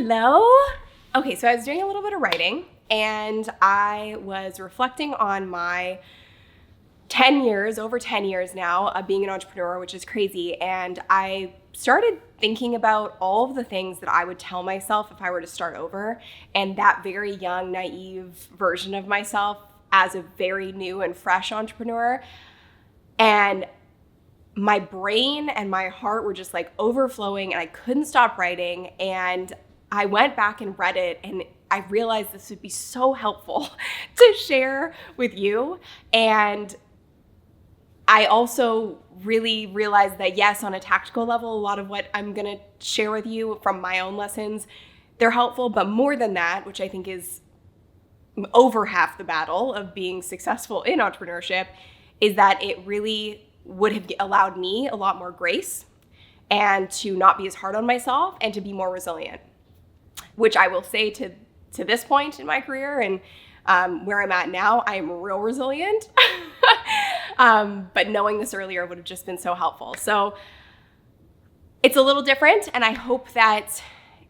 Hello. Okay, so I was doing a little bit of writing and I was reflecting on my 10 years, over 10 years now of being an entrepreneur, which is crazy. And I started thinking about all of the things that I would tell myself if I were to start over, and that very young, naive version of myself as a very new and fresh entrepreneur. And my brain and my heart were just like overflowing and I couldn't stop writing. And I went back and read it and I realized this would be so helpful to share with you. And I also really realized that yes, on a tactical level, a lot of what I'm gonna share with you from my own lessons, they're helpful, but more than that, which I think is over half the battle of being successful in entrepreneurship, is that it really would have allowed me a lot more grace and to not be as hard on myself and to be more resilient, which I will say to this point in my career and where I'm at now, I am real resilient. But knowing this earlier would have just been so helpful. So it's a little different, and I hope that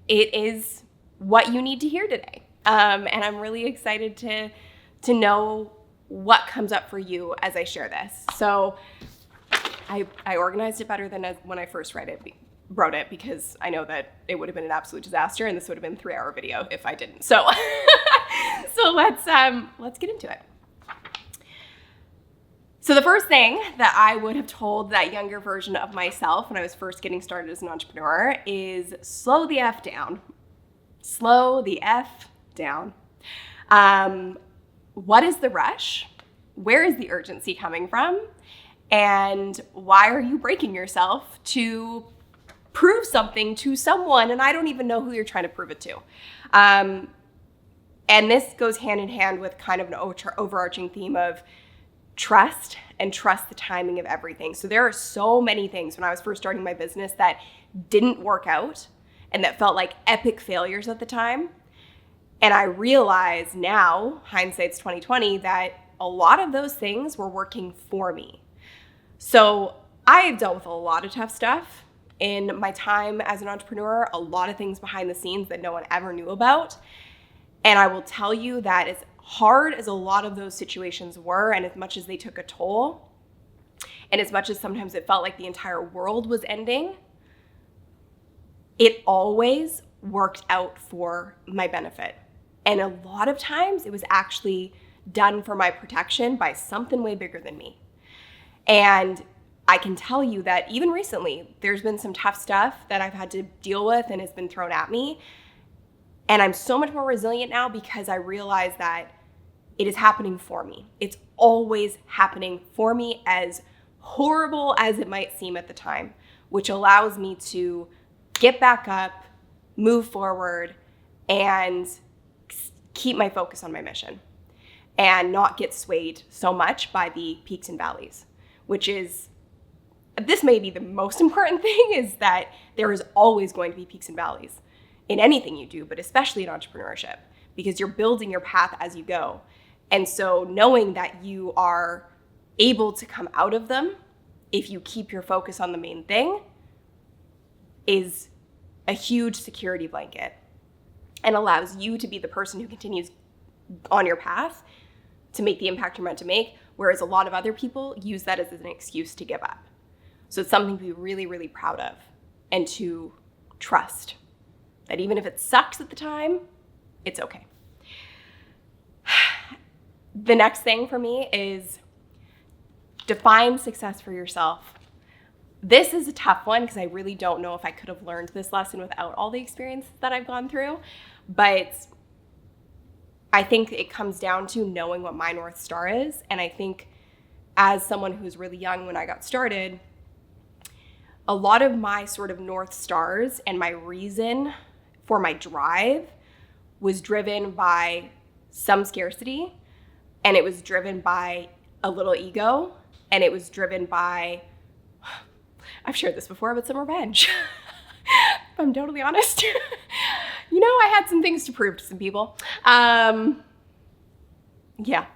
it is what you need to hear today. And I'm really excited to know what comes up for you as I share this. So I organized it better than when I first wrote it because I know that it would have been an absolute disaster and this would have been a 3-hour video if I didn't. So, so let's get into it. So the first thing that I would have told that younger version of myself when I was first getting started as an entrepreneur is slow the F down. Slow the F down. What is the rush? Where is the urgency coming from? And why are you breaking yourself to prove something to someone? And I don't even know who you're trying to prove it to. And this goes hand in hand with kind of an overarching theme of trust and trust the timing of everything. So there are so many things when I was first starting my business that didn't work out and that felt like epic failures at the time. And I realize now, hindsight's 2020, that a lot of those things were working for me. So I have dealt with a lot of tough stuff in my time as an entrepreneur, a lot of things behind the scenes that no one ever knew about. And I will tell you that as hard as a lot of those situations were, and as much as they took a toll, and as much as sometimes it felt like the entire world was ending, it always worked out for my benefit. And a lot of times it was actually done for my protection by something way bigger than me. And I can tell you that even recently, there's been some tough stuff that I've had to deal with and has been thrown at me. And I'm so much more resilient now because I realize that it is happening for me. It's always happening for me, as horrible as it might seem at the time, which allows me to get back up, move forward, and keep my focus on my mission and not get swayed so much by the peaks and valleys, which is, this may be the most important thing, is that there is always going to be peaks and valleys in anything you do, but especially in entrepreneurship, because you're building your path as you go. And so knowing that you are able to come out of them if you keep your focus on the main thing is a huge security blanket and allows you to be the person who continues on your path to make the impact you're meant to make, whereas a lot of other people use that as an excuse to give up. So it's something to be really, really proud of and to trust that even if it sucks at the time, it's okay. The next thing for me is define success for yourself. This is a tough one because I really don't know if I could have learned this lesson without all the experiences that I've gone through, but I think it comes down to knowing what my North Star is. And I think as someone who's really young when I got started, a lot of my sort of North Stars and my reason for my drive was driven by some scarcity, and it was driven by a little ego, and it was driven by, I've shared this before, but some revenge. If I'm totally honest. I had some things to prove to some people. Yeah. I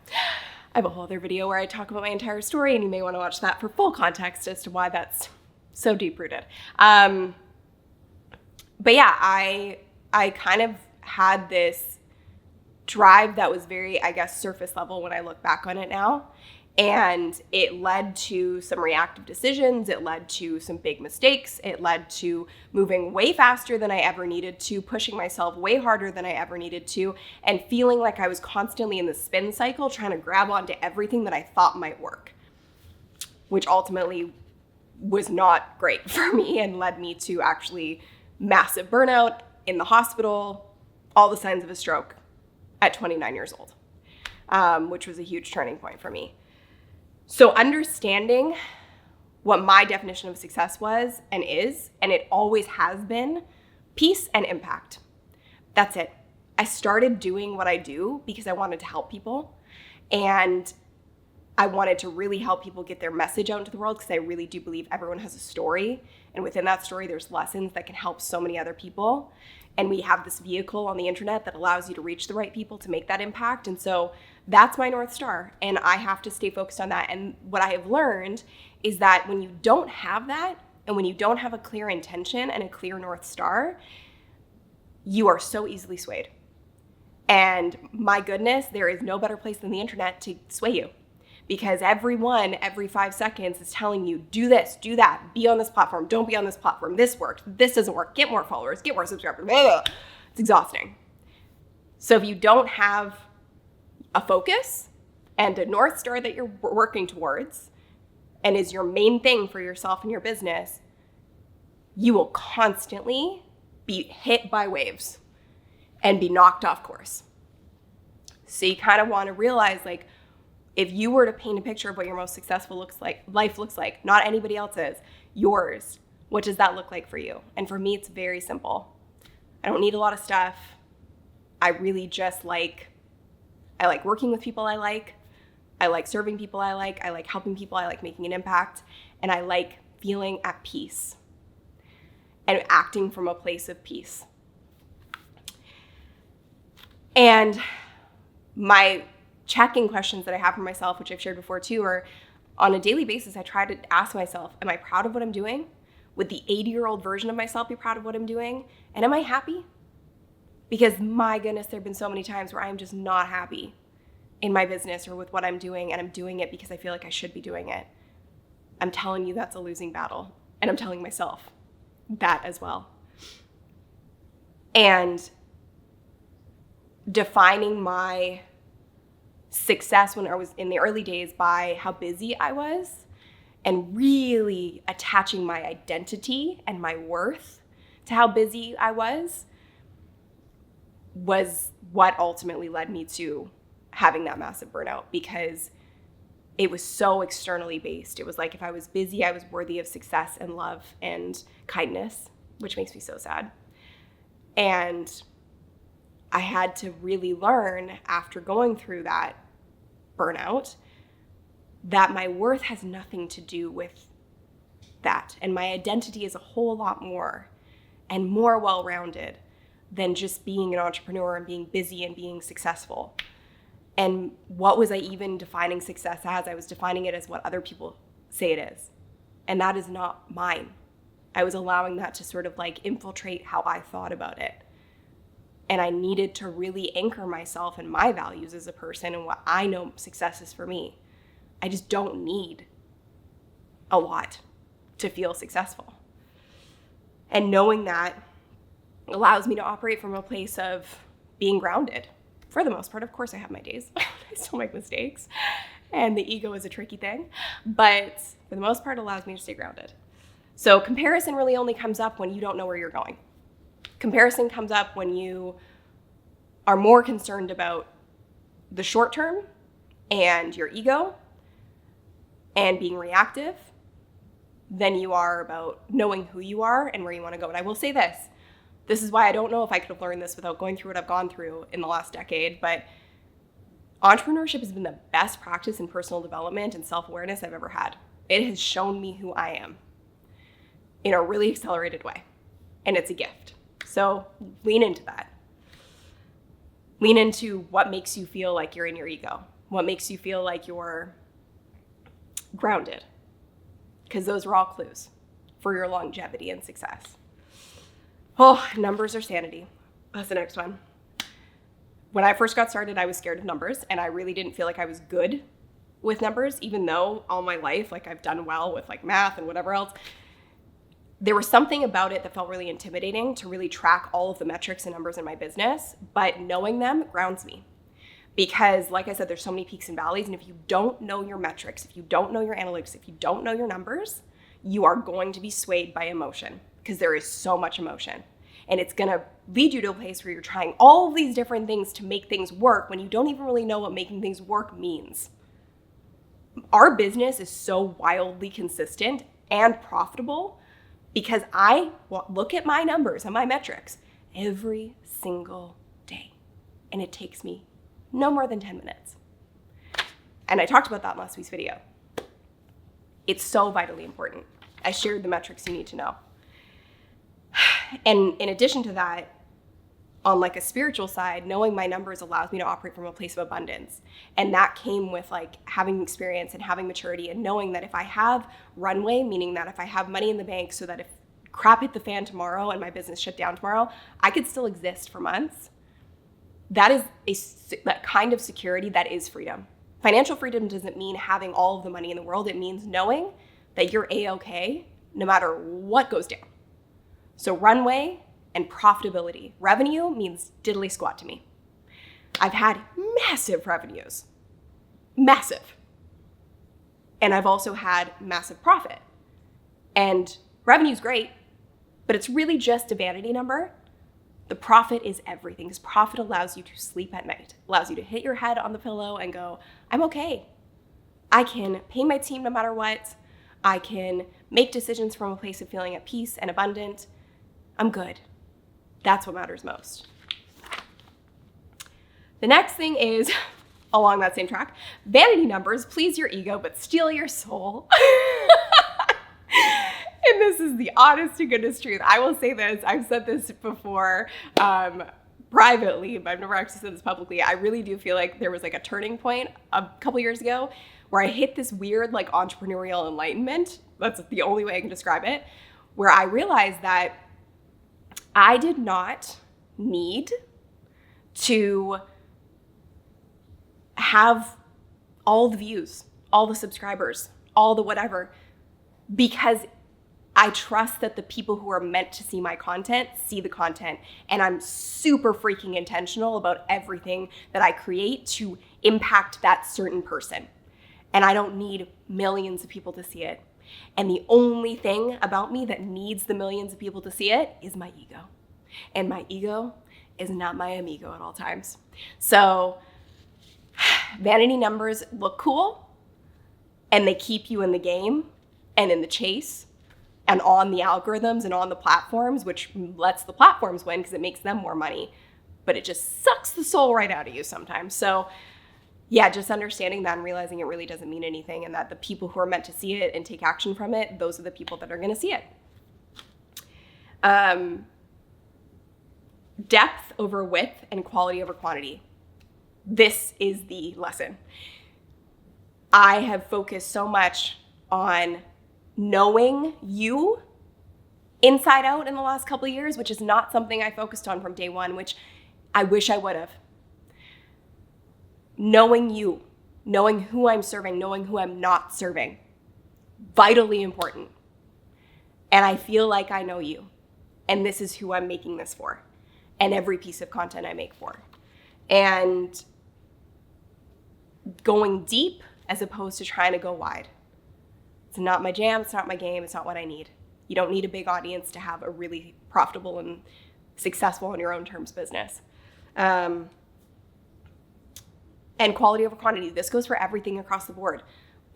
have a whole other video where I talk about my entire story, and you may want to watch that for full context as to why that's so deep-rooted. But yeah, I I kind of had this drive that was very, I guess, surface level when I look back on it now. And it led to some reactive decisions. It led to some big mistakes. It led to moving way faster than I ever needed to, pushing myself way harder than I ever needed to, and feeling like I was constantly in the spin cycle trying to grab onto everything that I thought might work, which ultimately was not great for me and led me to actually massive burnout, in the hospital, all the signs of a stroke at 29 years old, which was a huge turning point for me. So understanding what my definition of success was and is, and it always has been, peace and impact. That's it. I started doing what I do because I wanted to help people, and I wanted to really help people get their message out into the world, because I really do believe everyone has a story, and within that story there's lessons that can help so many other people. And we have this vehicle on the internet that allows you to reach the right people to make that impact. And so that's my North Star, and I have to stay focused on that. And what I have learned is that when you don't have that, and when you don't have a clear intention and a clear North Star, you are so easily swayed. And my goodness, there is no better place than the internet to sway you, because everyone, every 5 seconds is telling you, do this, do that, be on this platform, don't be on this platform, this worked, this doesn't work, get more followers, get more subscribers, blah, blah, blah. It's exhausting. So if you don't have a focus and a North Star that you're working towards, and is your main thing for yourself and your business, you will constantly be hit by waves and be knocked off course. So you kind of want to realize, like, if you were to paint a picture of what your most successful life looks like, not anybody else's, yours, what does that look like for you? And for me, it's very simple. I don't need a lot of stuff. I really just I like working with people I like serving people I like helping people, I like making an impact, and I like feeling at peace and acting from a place of peace. And my check-in questions that I have for myself, which I've shared before too, are on a daily basis, I try to ask myself, am I proud of what I'm doing? Would the 80-year-old version of myself be proud of what I'm doing? And am I happy? Because my goodness, there have been so many times where I'm just not happy in my business or with what I'm doing, and I'm doing it because I feel like I should be doing it. I'm telling you, that's a losing battle. And I'm telling myself that as well. And defining my success when I was in the early days by how busy I was, and really attaching my identity and my worth to how busy I was what ultimately led me to having that massive burnout, because it was so externally based. It was like, if I was busy, I was worthy of success and love and kindness, which makes me so sad. And I had to really learn, after going through that burnout, that my worth has nothing to do with that. And my identity is a whole lot more and more well-rounded than just being an entrepreneur and being busy and being successful. And what was I even defining success as? I was defining it as what other people say it is. And that is not mine. I was allowing that to sort of like infiltrate how I thought about it. And I needed to really anchor myself and my values as a person and what I know success is for me. I just don't need a lot to feel successful. And knowing that allows me to operate from a place of being grounded. For the most part, of course, I have my days. I still make mistakes. And the ego is a tricky thing. But for the most part, it allows me to stay grounded. So comparison really only comes up when you don't know where you're going. Comparison comes up when you are more concerned about the short term and your ego and being reactive than you are about knowing who you are and where you want to go. And I will say this is why I don't know if I could have learned this without going through what I've gone through in the last decade, but entrepreneurship has been the best practice in personal development and self-awareness I've ever had. It has shown me who I am in a really accelerated way, and it's a gift. So lean into that. Lean into what makes you feel like you're in your ego, what makes you feel like you're grounded, because those are all clues for your longevity and success. Oh, numbers are sanity. What's the next one? When I first got started, I was scared of numbers, and I really didn't feel like I was good with numbers, even though all my life, like I've done well with like math and whatever else. There was something about it that felt really intimidating to really track all of the metrics and numbers in my business, but knowing them grounds me. Because like I said, there's so many peaks and valleys, and if you don't know your metrics, if you don't know your analytics, if you don't know your numbers, you are going to be swayed by emotion, because there is so much emotion. And it's gonna lead you to a place where you're trying all of these different things to make things work when you don't even really know what making things work means. Our business is so wildly consistent and profitable because I look at my numbers and my metrics every single day. And it takes me no more than 10 minutes. And I talked about that in last week's video. It's so vitally important. I shared the metrics you need to know. And in addition to that, on like a spiritual side, knowing my numbers allows me to operate from a place of abundance. And that came with like having experience and having maturity and knowing that if I have runway, meaning that if I have money in the bank so that if crap hit the fan tomorrow and my business shut down tomorrow, I could still exist for months. That is that kind of security that is freedom. Financial freedom doesn't mean having all of the money in the world. It means knowing that you're A-okay no matter what goes down. So runway and profitability. Revenue means diddly squat to me. I've had massive revenues, massive. And I've also had massive profit. And revenue's great, but it's really just a vanity number. The profit is everything, because profit allows you to sleep at night, allows you to hit your head on the pillow and go, I'm okay. I can pay my team no matter what. I can make decisions from a place of feeling at peace and abundant. I'm good. That's what matters most. The next thing is, along that same track, vanity numbers please your ego but steal your soul. And this is the honest to goodness truth. I will say this, I've said this before privately, but I've never actually said this publicly. I really do feel like there was like a turning point a couple years ago where I hit this weird like entrepreneurial enlightenment. That's the only way I can describe it, where I realized that I did not need to have all the views, all the subscribers, all the whatever, because I trust that the people who are meant to see my content see the content. And I'm super freaking intentional about everything that I create to impact that certain person. And I don't need millions of people to see it. And the only thing about me that needs the millions of people to see it is my ego. And my ego is not my amigo at all times. So vanity numbers look cool and they keep you in the game and in the chase and on the algorithms and on the platforms, which lets the platforms win because it makes them more money. But it just sucks the soul right out of you sometimes. So yeah, just understanding that and realizing it really doesn't mean anything, and that the people who are meant to see it and take action from it, those are the people that are going to see it. Depth over width and quality over quantity. This is the lesson. I have focused so much on knowing you inside out in the last couple of years, which is not something I focused on from day one, which I wish I would have. Knowing you, knowing who I'm serving, knowing who I'm not serving, vitally important. And I feel like I know you, and this is who I'm making this for, and every piece of content I make for. And going deep as opposed to trying to go wide. It's not my jam, it's not my game, it's not what I need. You don't need a big audience to have a really profitable and successful on your own terms business. And quality over quantity. This goes for everything across the board.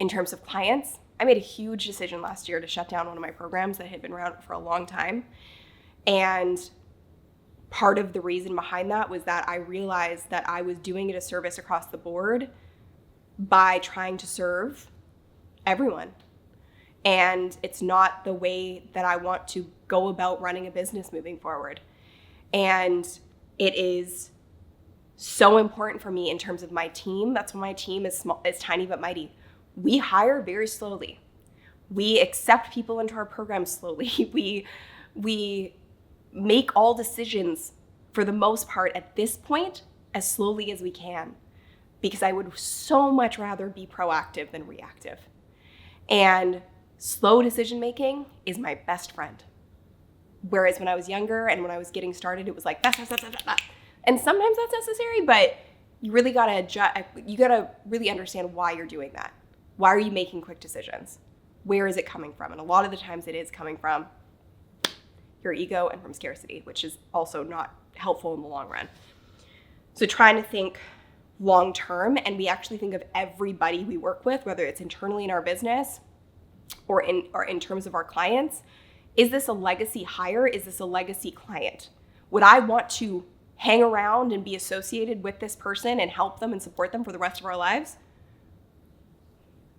In terms of clients, I made a huge decision last year to shut down one of my programs that had been around for a long time. And part of the reason behind that was that I realized that I was doing a disservice across the board by trying to serve everyone. And it's not the way that I want to go about running a business moving forward. And it is so important for me in terms of my team. That's why my team is small, is tiny but mighty. We hire very slowly. We accept people into our program slowly. We make all decisions for the most part at this point, as slowly as we can, because I would so much rather be proactive than reactive. And slow decision making is my best friend. Whereas when I was younger and when I was getting started, it was like, that. And sometimes that's necessary, but you really gotta really understand why you're doing that. Why are you making quick decisions? Where is it coming from? And a lot of the times it is coming from your ego and from scarcity, which is also not helpful in the long run. So trying to think long term, and we actually think of everybody we work with, whether it's internally in our business or in terms of our clients. Is this a legacy hire? Is this a legacy client? Would I want to hang around and be associated with this person and help them and support them for the rest of our lives?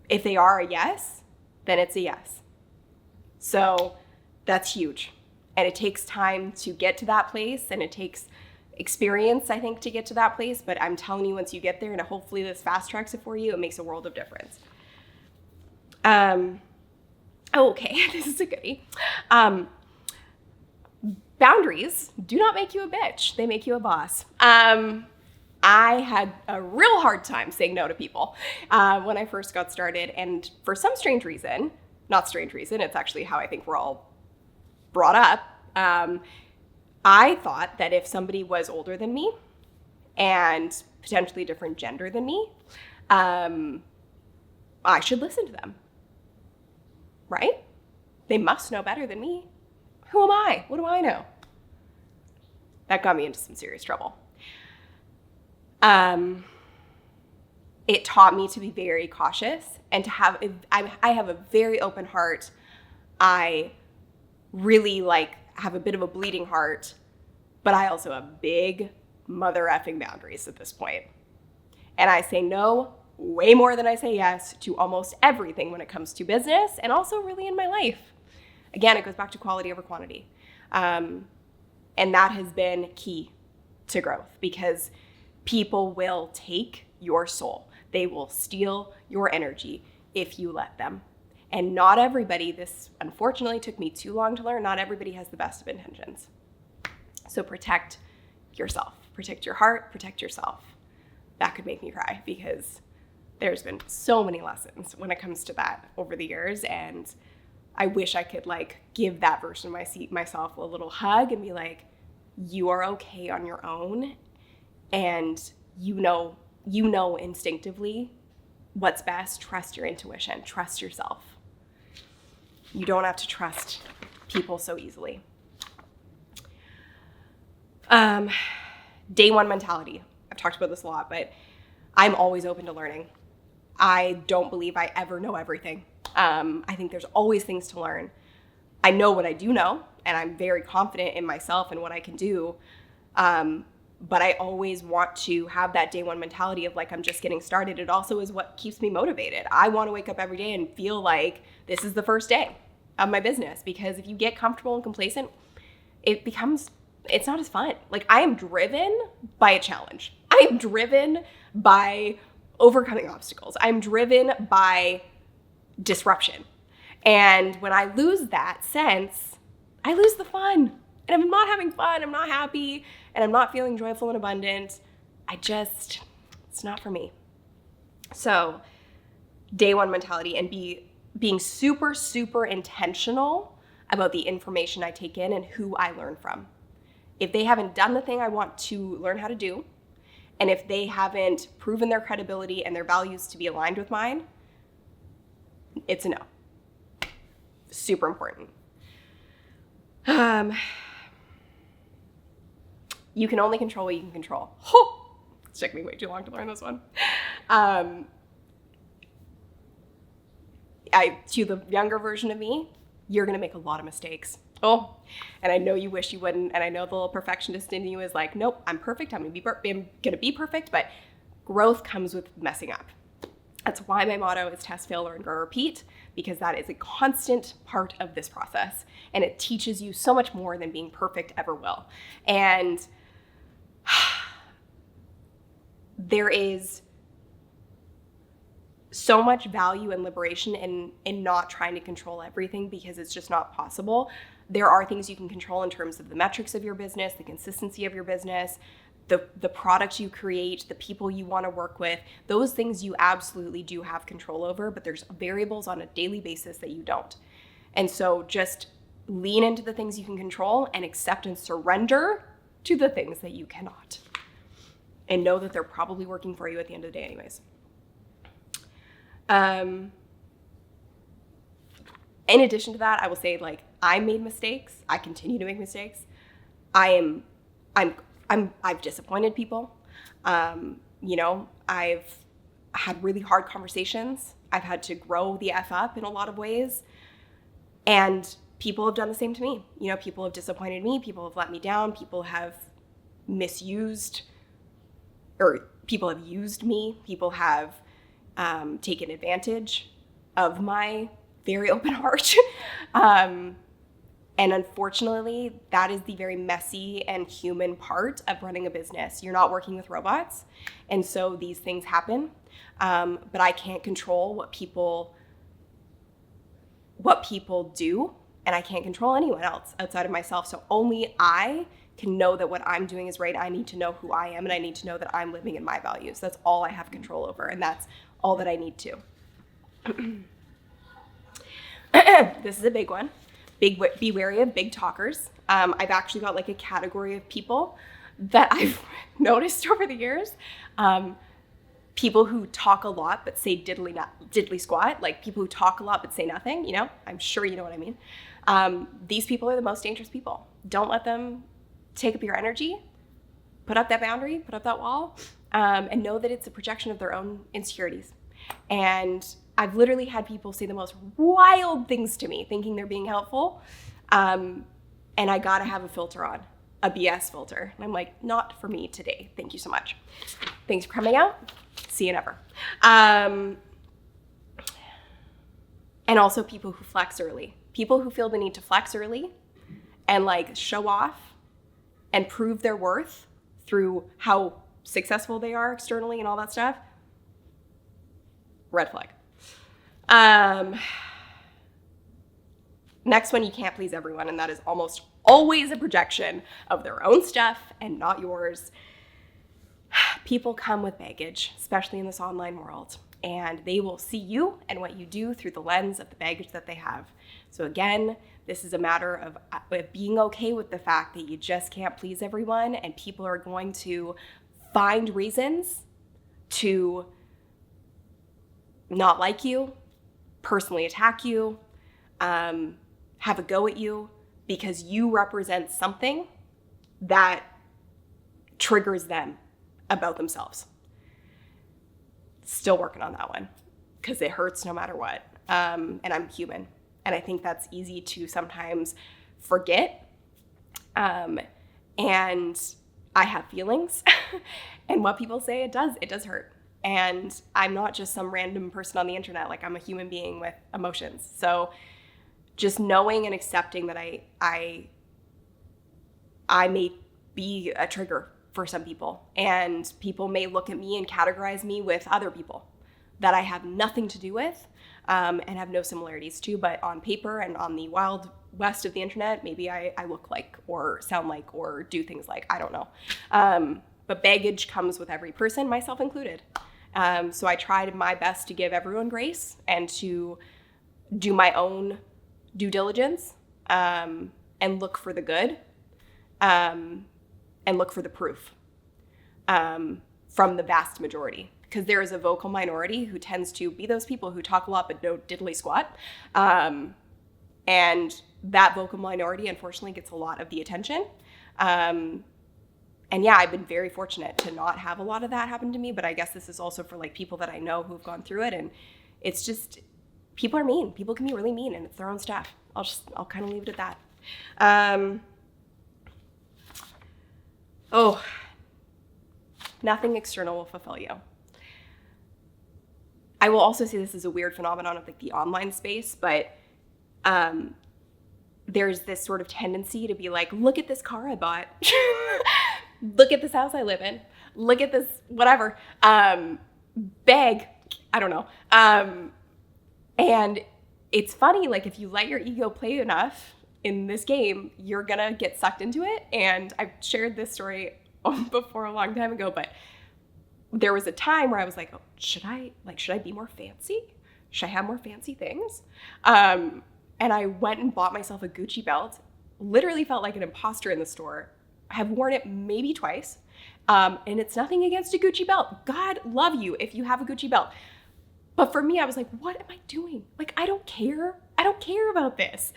If they are a yes, then it's a yes. So that's huge. And it takes time to get to that place, and it takes experience, I think, to get to that place. But I'm telling you, once you get there, and hopefully this fast tracks it for you, it makes a world of difference. Okay, this is a goodie. Boundaries do not make you a bitch. They make you a boss. I had a real hard time saying no to people when I first got started. And for some strange reason, not strange reason, it's actually how I think we're all brought up. I thought that if somebody was older than me and potentially different gender than me, I should listen to them. Right? They must know better than me. Who am I? What do I know? That got me into some serious trouble. It taught me to be very cautious and to have, I have a very open heart. I really have a bit of a bleeding heart, but I also have big mother effing boundaries at this point. And I say no way more than I say yes to almost everything when it comes to business and also really in my life. Again, it goes back to quality over quantity. And that has been key to growth, because people will take your soul. They will steal your energy if you let them. And not everybody, this unfortunately took me too long to learn, not everybody has the best of intentions. So protect yourself, protect your heart, protect yourself. That could make me cry, because there's been so many lessons when it comes to that over the years. And I wish I could give that version of myself a little hug and be like, you are okay on your own. And you know instinctively what's best. Trust your intuition, trust yourself. You don't have to trust people so easily. Day one mentality. I've talked about this a lot, but I'm always open to learning. I don't believe I ever know everything. I think there's always things to learn. I know what I do know, and I'm very confident in myself and what I can do. But I always want to have that day one mentality of I'm just getting started. It also is what keeps me motivated. I want to wake up every day and feel like this is the first day of my business, because if you get comfortable and complacent, it's not as fun. I am driven by a challenge. I am driven by overcoming obstacles. I'm driven by disruption. And when I lose that sense, I lose the fun. And if I'm not having fun, I'm not happy, and I'm not feeling joyful and abundant, it's not for me. So day one mentality, and being super, super intentional about the information I take in and who I learn from. If they haven't done the thing I want to learn how to do, and if they haven't proven their credibility and their values to be aligned with mine, it's a no. Super important. You can only control what you can control. It took me way too long to learn this one. To the younger version of me, you're gonna make a lot of mistakes. And I know you wish you wouldn't, and I know the little perfectionist in you is like, nope, I'm perfect, I'm gonna be perfect, but growth comes with messing up. That's why my motto is test, fail, learn, grow, repeat, because that is a constant part of this process, and it teaches you so much more than being perfect ever will. And there is so much value and liberation in not trying to control everything, because it's just not possible. there are things you can control in terms of the metrics of your business, the consistency of your business, the product you create, the people you want to work with. Those things you absolutely do have control over, but there's variables on a daily basis that you don't. And so just lean into the things you can control and accept and surrender to the things that you cannot. And know that they're probably working for you at the end of the day anyways. In addition to that, I will say, like, I made mistakes. I continue to make mistakes. I've disappointed people. I've had really hard conversations. I've had to grow the F up in a lot of ways. And people have done the same to me. People have disappointed me. People have let me down. People have misused, or people have used me. People have taken advantage of my very open heart. And unfortunately, that is the very messy and human part of running a business. You're not working with robots. And so these things happen. But I can't control what people do. And I can't control anyone else outside of myself. So only I can know that what I'm doing is right. I need to know who I am, and I need to know that I'm living in my values. That's all I have control over. And that's all that I need to. This is a big one. Be wary of big talkers. I've actually got like a category of people that I've noticed over the years. People who talk a lot but say diddly squat, like people who talk a lot but say nothing, I'm sure you know what I mean. These people are the most dangerous people. Don't let them take up your energy. Put up that boundary, put up that wall, and know that it's a projection of their own insecurities. And I've literally had people say the most wild things to me, thinking they're being helpful. And I gotta have a filter on, a BS filter. And I'm like, not for me today. Thank you so much. Thanks for coming out. See you never. And also people who flex early. People who feel the need to flex early and like show off and prove their worth through how successful they are externally and all that stuff. Red flag. Next one, you can't please everyone, and that is almost always a projection of their own stuff and not yours. People come with baggage, especially in this online world, and they will see you and what you do through the lens of the baggage that they have. So again, this is a matter of being okay with the fact that you just can't please everyone, and people are going to find reasons to not like you, personally attack you, have a go at you because you represent something that triggers them about themselves. Still working on that one because it hurts no matter what. And I'm human. And I think that's easy to sometimes forget. And I have feelings. And what people say, it does hurt. And I'm not just some random person on the internet. Like, I'm a human being with emotions. So just knowing and accepting that I may be a trigger for some people, and people may look at me and categorize me with other people that I have nothing to do with, and have no similarities to, but on paper and on the wild west of the internet, maybe I look like or sound like or do things like, I don't know. But baggage comes with every person, myself included. So I tried my best to give everyone grace and to do my own due diligence, and look for the good, and look for the proof from the vast majority. Because there is a vocal minority who tends to be those people who talk a lot but no diddly squat. And that vocal minority, unfortunately, gets a lot of the attention. And yeah, I've been very fortunate to not have a lot of that happen to me, but I guess this is also for like people that I know who've gone through it. And it's just, people are mean. People can be really mean, and it's their own stuff. I'll kind of leave it at that. Nothing external will fulfill you. I will also say this is a weird phenomenon of like the online space, but there's this sort of tendency to be like, look at this car I bought. Look at this house I live in. Look at this whatever. Bag. I don't know. And it's funny, like if you let your ego play enough, in this game, you're gonna get sucked into it. And I've shared this story before a long time ago, but there was a time where I was like, oh, should I be more fancy? Should I have more fancy things? And I went and bought myself a Gucci belt. Literally felt like an imposter in the store. I have worn it maybe twice. And it's nothing against a Gucci belt. God love you if you have a Gucci belt. But for me, I was like, what am I doing? Like, I don't care. I don't care about this.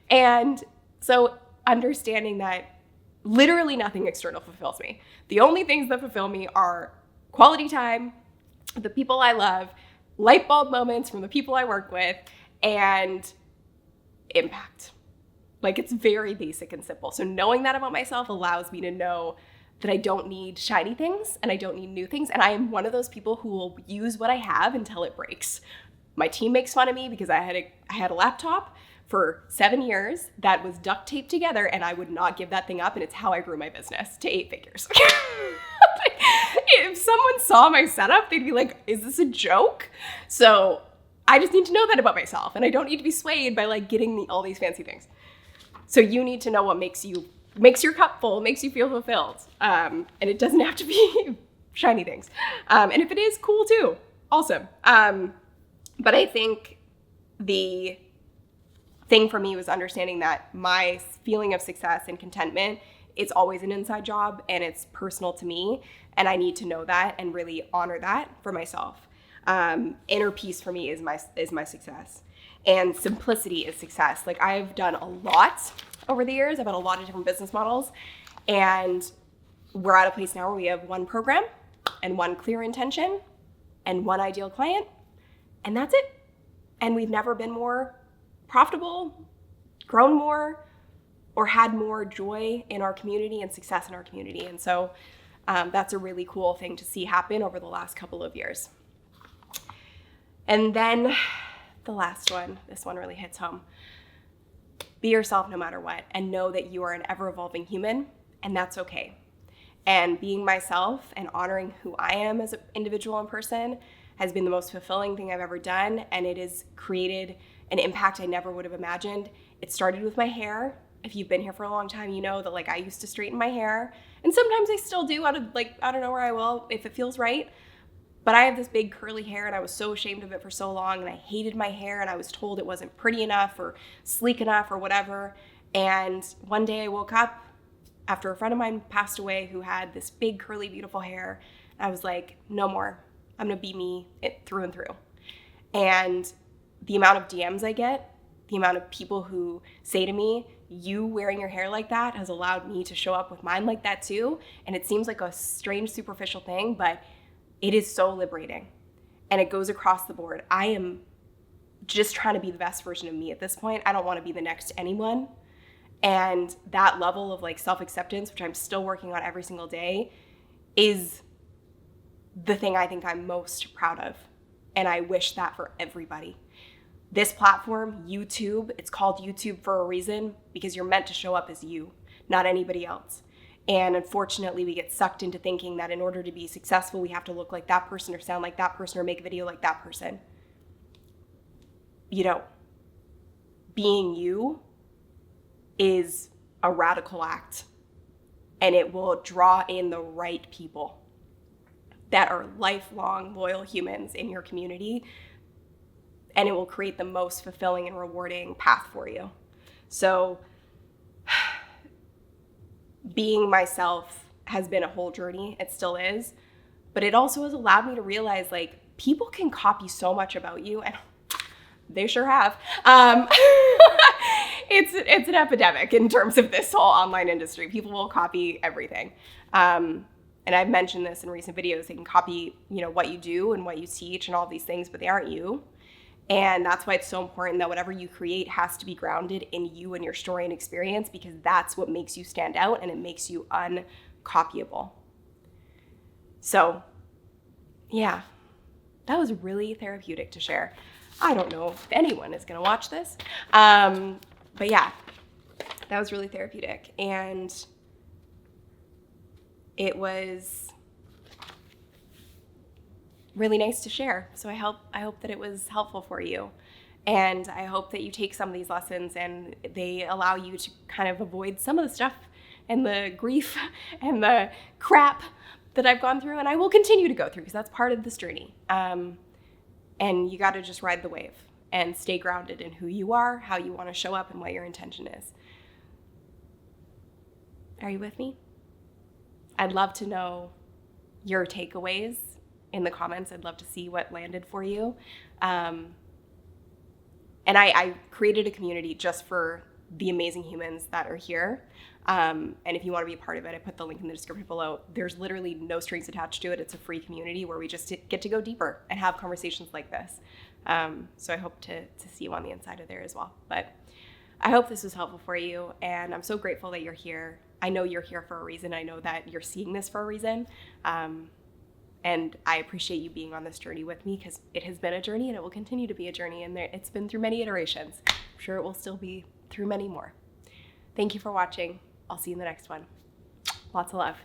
And so understanding that literally nothing external fulfills me. The only things that fulfill me are quality time, the people I love, light bulb moments from the people I work with, and impact. Like, it's very basic and simple. So knowing that about myself allows me to know that I don't need shiny things and I don't need new things. And I am one of those people who will use what I have until it breaks. My team makes fun of me because I had a laptop for 7 years that was duct taped together, and I would not give that thing up. And it's how I grew my business to 8 figures. If someone saw my setup, they'd be like, is this a joke? So I just need to know that about myself, and I don't need to be swayed by like getting all these fancy things. So you need to know what makes your cup full, makes you feel fulfilled. And it doesn't have to be shiny things. And if it is, cool too. Awesome. But I think the thing for me was understanding that my feeling of success and contentment, it's always an inside job and it's personal to me. And I need to know that and really honor that for myself. Inner peace for me is my success. And simplicity is success. Like, I've done a lot over the years. I've had a lot of different business models. And we're at a place now where we have one program and one clear intention and one ideal client. And that's it. And we've never been more profitable, grown more, or had more joy in our community and success in our community. And so that's a really cool thing to see happen over the last couple of years. And then the last one, this one really hits home. Be yourself no matter what, and know that you are an ever-evolving human, and that's okay. And being myself and honoring who I am as an individual and person has been the most fulfilling thing I've ever done, and it has created an impact I never would have imagined. It started with my hair. If you've been here for a long time, you know that like I used to straighten my hair, and sometimes I still do out of nowhere I will if it feels right. But I have this big curly hair and I was so ashamed of it for so long, and I hated my hair, and I was told it wasn't pretty enough or sleek enough or whatever. And one day I woke up after a friend of mine passed away who had this big curly beautiful hair. I was like, no more. I'm gonna be me through and through. And the amount of DMs I get, the amount of people who say to me, you wearing your hair like that has allowed me to show up with mine like that too. And it seems like a strange superficial thing, but it is so liberating, and it goes across the board. I am just trying to be the best version of me at this point. I don't want to be the next anyone. And that level of like self-acceptance, which I'm still working on every single day, is the thing I think I'm most proud of. And I wish that for everybody. This platform, YouTube, it's called YouTube for a reason, because you're meant to show up as you, not anybody else. And unfortunately, we get sucked into thinking that in order to be successful, we have to look like that person or sound like that person or make a video like that person. You know, being you is a radical act, and it will draw in the right people that are lifelong, loyal humans in your community, and it will create the most fulfilling and rewarding path for you. So being myself has been a whole journey. It still is. But it also has allowed me to realize, like, people can copy so much about you, and they sure have. It's an epidemic in terms of this whole online industry. People will copy everything. And I've mentioned this in recent videos. They can copy, what you do and what you teach and all these things, but they aren't you. And that's why it's so important that whatever you create has to be grounded in you and your story and experience, because that's what makes you stand out and it makes you uncopyable. So, yeah, that was really therapeutic to share. I don't know if anyone is going to watch this. But yeah, that was really therapeutic. And it was really nice to share. So I hope that it was helpful for you. And I hope that you take some of these lessons and they allow you to kind of avoid some of the stuff and the grief and the crap that I've gone through and I will continue to go through because that's part of this journey. And you got to just ride the wave and stay grounded in who you are, how you want to show up, and what your intention is. Are you with me? I'd love to know your takeaways in the comments. I'd love to see what landed for you. And I created a community just for the amazing humans that are here. And if you want to be a part of it, I put the link in the description below. There's literally no strings attached to it. It's a free community where we just get to go deeper and have conversations like this. So I hope to see you on the inside of there as well. But I hope this was helpful for you. And I'm so grateful that you're here. I know you're here for a reason. I know that you're seeing this for a reason. And I appreciate you being on this journey with me because it has been a journey and it will continue to be a journey. And it's been through many iterations. I'm sure it will still be through many more. Thank you for watching. I'll see you in the next one. Lots of love.